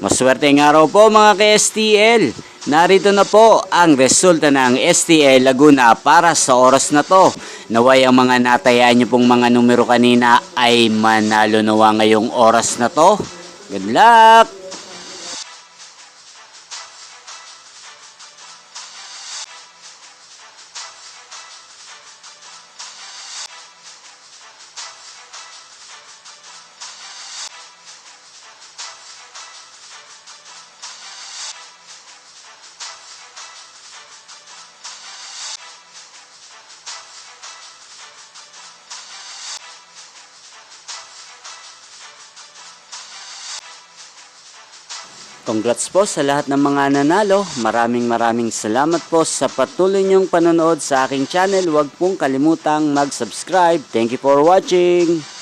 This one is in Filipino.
Maswerteng araw po mga ka-STL. Narito na po ang resulta ng STL Laguna para sa oras na to. Naway ang mga natayaan nyo pong mga numero kanina ay manalo nawa ngayong oras na to. Good luck! Congrats po sa lahat ng mga nanalo. Maraming salamat po sa patuloy niyong panonood sa aking channel. Huwag pong kalimutang mag-subscribe. Thank you for watching.